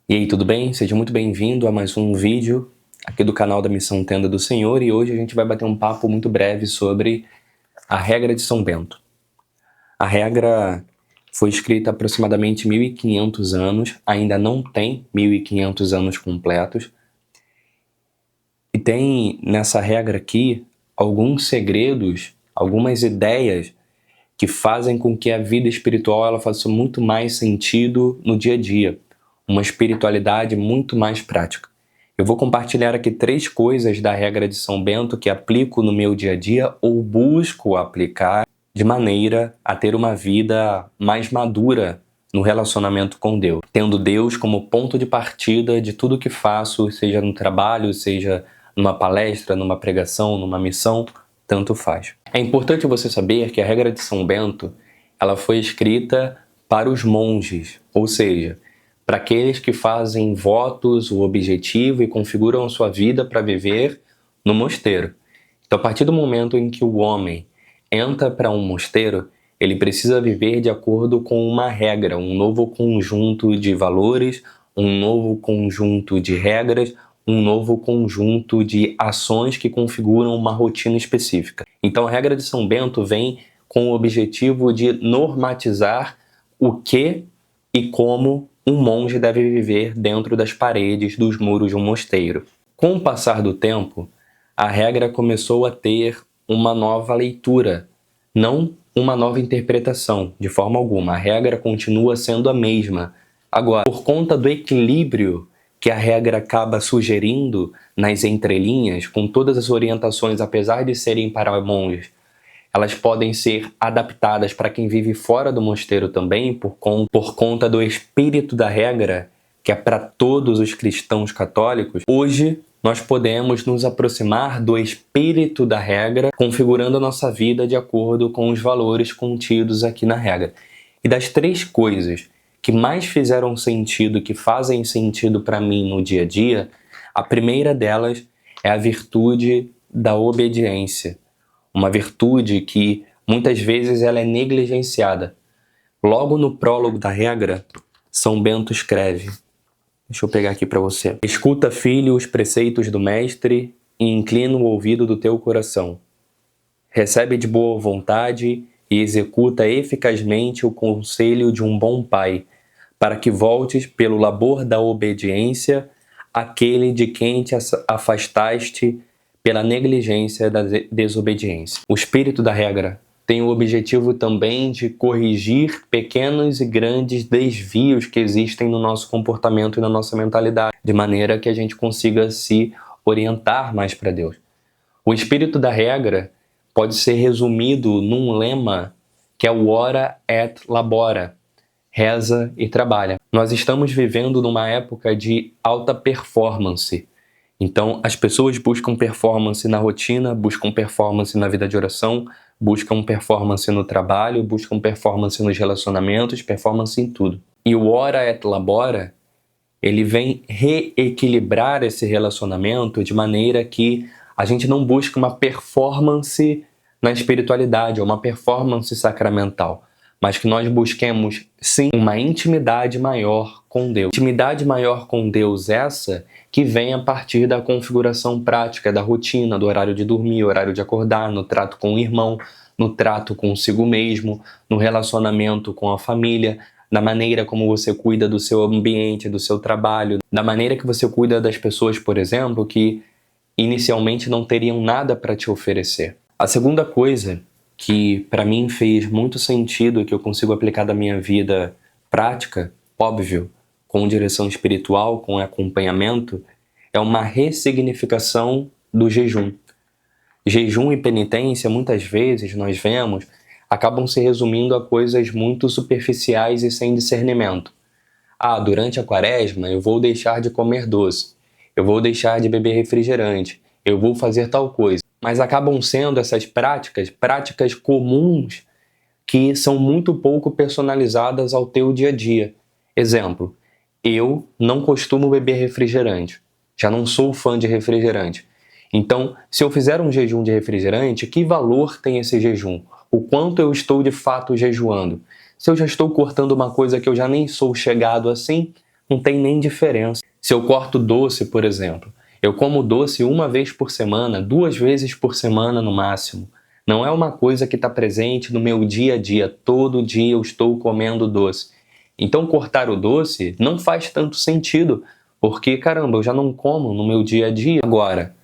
E aí, tudo bem? Seja muito bem-vindo a mais um vídeo aqui do canal da Missão Tenda do Senhor, e hoje a gente vai bater um papo muito breve sobre a regra de São Bento. A regra foi escrita há aproximadamente 1500 anos, ainda não tem 1500 anos completos, e tem nessa regra aqui alguns segredos, algumas ideias que fazem com que a vida espiritual ela faça muito mais sentido no dia a dia, uma espiritualidade muito mais prática. Eu vou compartilhar aqui 3 coisas da regra de São Bento que aplico no meu dia a dia ou busco aplicar de maneira a ter uma vida mais madura no relacionamento com Deus, tendo Deus como ponto de partida de tudo que faço, seja no trabalho, seja numa palestra, numa pregação, numa missão, tanto faz. É importante você saber que a regra de São Bento, ela foi escrita para os monges, ou seja, para aqueles que fazem votos, o objetivo e configuram a sua vida para viver no mosteiro. Então, a partir do momento em que o homem entra para um mosteiro, ele precisa viver de acordo com uma regra, um novo conjunto de valores, um novo conjunto de regras, um novo conjunto de ações que configuram uma rotina específica. Então, a regra de São Bento vem com o objetivo de normatizar o que e como um monge deve viver dentro das paredes dos muros de um mosteiro. Com o passar do tempo, a regra começou a ter uma nova leitura, não uma nova interpretação, de forma alguma. A regra continua sendo a mesma. Agora, por conta do equilíbrio que a regra acaba sugerindo nas entrelinhas, com todas as orientações, apesar de serem para monges, elas podem ser adaptadas para quem vive fora do mosteiro também, por conta do espírito da regra, que é para todos os cristãos católicos. Hoje, nós podemos nos aproximar do espírito da regra, configurando a nossa vida de acordo com os valores contidos aqui na regra. E das 3 coisas que mais fizeram sentido, que fazem sentido para mim no dia a dia, a primeira delas é a virtude da obediência. Uma virtude que muitas vezes ela é negligenciada. Logo no prólogo da regra, São Bento escreve, deixa eu pegar aqui para você: escuta, filho, os preceitos do mestre e inclina o ouvido do teu coração. Recebe de boa vontade e executa eficazmente o conselho de um bom pai, para que voltes pelo labor da obediência àquele de quem te afastaste pela negligência da desobediência. O espírito da regra tem o objetivo também de corrigir pequenos e grandes desvios que existem no nosso comportamento e na nossa mentalidade, de maneira que a gente consiga se orientar mais para Deus. O espírito da regra pode ser resumido num lema que é o ora et labora, reza e trabalha. Nós estamos vivendo numa época de alta performance. Então, as pessoas buscam performance na rotina, buscam performance na vida de oração, buscam performance no trabalho, buscam performance nos relacionamentos, performance em tudo. E o ora et labora, ele vem reequilibrar esse relacionamento de maneira que a gente não busca uma performance na espiritualidade, ou uma performance sacramental, mas que nós busquemos, sim, uma intimidade maior com Deus. Intimidade maior com Deus essa que vem a partir da configuração prática, da rotina, do horário de dormir, horário de acordar, no trato com o irmão, no trato consigo mesmo, no relacionamento com a família, da maneira como você cuida do seu ambiente, do seu trabalho, da maneira que você cuida das pessoas, por exemplo, que inicialmente não teriam nada para te oferecer. A segunda coisa que para mim fez muito sentido e que eu consigo aplicar da minha vida prática, óbvio, com direção espiritual, com acompanhamento, é uma ressignificação do jejum. Jejum e penitência, muitas vezes, nós vemos, acabam se resumindo a coisas muito superficiais e sem discernimento. Durante a quaresma eu vou deixar de comer doce, eu vou deixar de beber refrigerante, eu vou fazer tal coisa. Mas acabam sendo essas práticas comuns que são muito pouco personalizadas ao teu dia a dia. Exemplo, eu não costumo beber refrigerante, já não sou fã de refrigerante. Então, se eu fizer um jejum de refrigerante, que valor tem esse jejum? O quanto eu estou de fato jejuando? Se eu já estou cortando uma coisa que eu já nem sou chegado assim, não tem nem diferença. Se eu corto doce, por exemplo, eu como doce uma vez por semana, 2 vezes por semana no máximo. Não é uma coisa que está presente no meu dia a dia. Todo dia eu estou comendo doce. Então cortar o doce não faz tanto sentido, porque, caramba, eu já não como no meu dia a dia. Agora,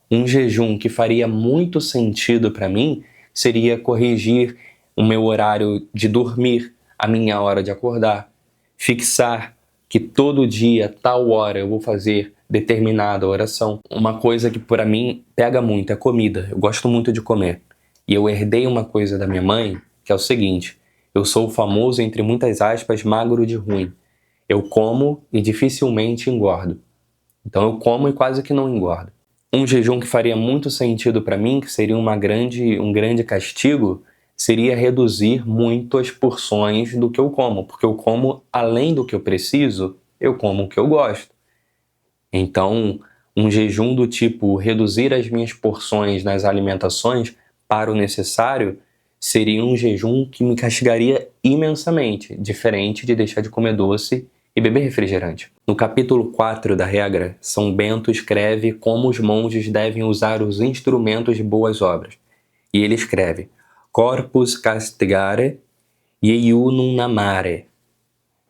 um jejum que faria muito sentido para mim seria corrigir o meu horário de dormir, a minha hora de acordar, fixar que todo dia, tal hora, eu vou fazer determinada oração. Uma coisa que para mim pega muito é comida. Eu gosto muito de comer. E eu herdei uma coisa da minha mãe, que é o seguinte: eu sou o famoso, entre muitas aspas, magro de ruim. Eu como e dificilmente engordo. Então eu como e quase que não engordo. Um jejum que faria muito sentido para mim, que seria um grande castigo, seria reduzir muito as porções do que eu como, porque eu como além do que eu preciso, eu como o que eu gosto. Então, um jejum do tipo reduzir as minhas porções nas alimentações para o necessário seria um jejum que me castigaria imensamente, diferente de deixar de comer doce e beber refrigerante. No capítulo 4 da regra, São Bento escreve como os monges devem usar os instrumentos de boas obras. E ele escreve: Corpus castigare iunum namare.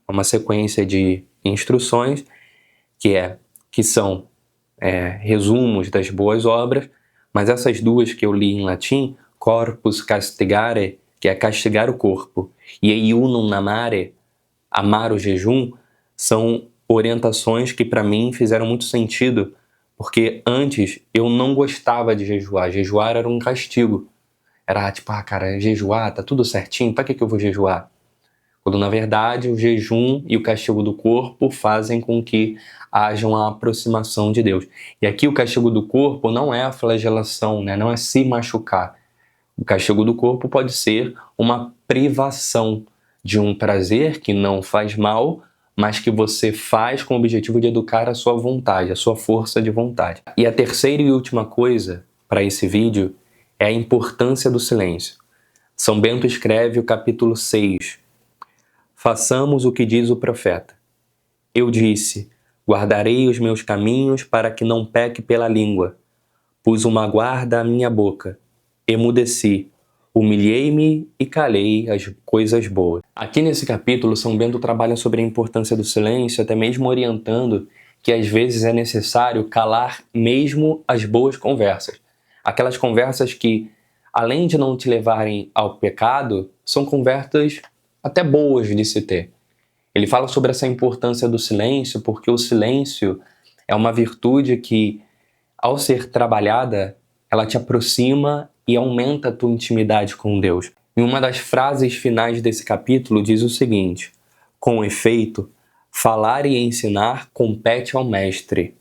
É uma sequência de instruções que são resumos das boas obras, mas essas duas que eu li em latim, corpus castigare, que é castigar o corpo, e iunum namare, amar o jejum, são orientações que para mim fizeram muito sentido, porque antes eu não gostava de jejuar. Jejuar era um castigo. Era tipo, cara, jejuar, tá tudo certinho, pra que eu vou jejuar? Quando na verdade o jejum e o castigo do corpo fazem com que haja uma aproximação de Deus. E aqui o castigo do corpo não é a flagelação, né? Não é se machucar. O castigo do corpo pode ser uma privação de um prazer que não faz mal, mas que você faz com o objetivo de educar a sua vontade, a sua força de vontade. E a terceira e última coisa para esse vídeo é a importância do silêncio. São Bento escreve o capítulo 6. Façamos o que diz o profeta. Eu disse: guardarei os meus caminhos para que não peque pela língua. Pus uma guarda à minha boca. Emudeci, humilhei-me e calei as coisas boas. Aqui nesse capítulo, São Bento trabalha sobre a importância do silêncio, até mesmo orientando que às vezes é necessário calar mesmo as boas conversas. Aquelas conversas que, além de não te levarem ao pecado, são conversas até boas de se ter. Ele fala sobre essa importância do silêncio, porque o silêncio é uma virtude que, ao ser trabalhada, ela te aproxima e aumenta a tua intimidade com Deus. E uma das frases finais desse capítulo diz o seguinte: com efeito, falar e ensinar compete ao mestre.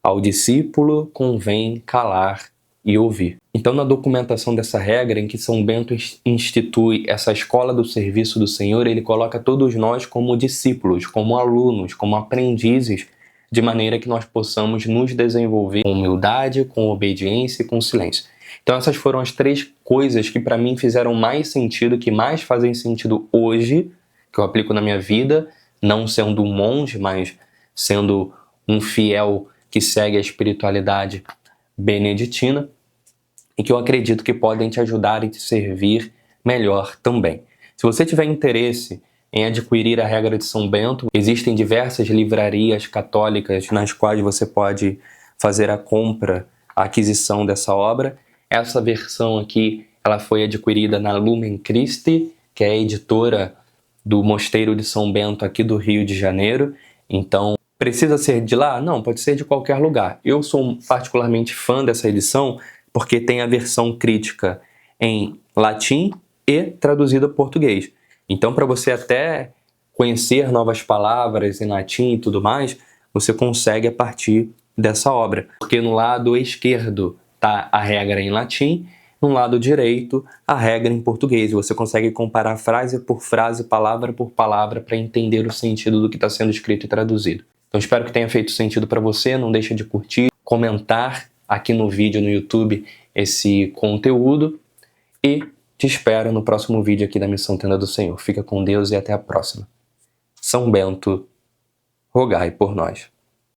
Ao discípulo convém calar e ouvir. Então, na documentação dessa regra, em que São Bento institui essa escola do serviço do Senhor, ele coloca todos nós como discípulos, como alunos, como aprendizes, de maneira que nós possamos nos desenvolver com humildade, com obediência e com silêncio. Então essas foram as 3 coisas que para mim fizeram mais sentido, que mais fazem sentido hoje, que eu aplico na minha vida, não sendo um monge, mas sendo um fiel que segue a espiritualidade beneditina, e que eu acredito que podem te ajudar e te servir melhor também. Se você tiver interesse em adquirir a regra de São Bento, existem diversas livrarias católicas nas quais você pode fazer a compra, a aquisição dessa obra. Essa versão aqui, ela foi adquirida na Lumen Christi, que é a editora do Mosteiro de São Bento aqui do Rio de Janeiro. Então, precisa ser de lá? Não, pode ser de qualquer lugar. Eu sou particularmente fã dessa edição porque tem a versão crítica em latim e traduzida para português. Então, para você até conhecer novas palavras em latim e tudo mais, você consegue a partir dessa obra. Porque no lado esquerdo está a regra em latim, no lado direito a regra em português. Você consegue comparar frase por frase, palavra por palavra, para entender o sentido do que está sendo escrito e traduzido. Então espero que tenha feito sentido para você. Não deixa de curtir, comentar aqui no vídeo no YouTube esse conteúdo e te espero no próximo vídeo aqui da Missão Tenda do Senhor. Fica com Deus e até a próxima. São Bento rogai por nós.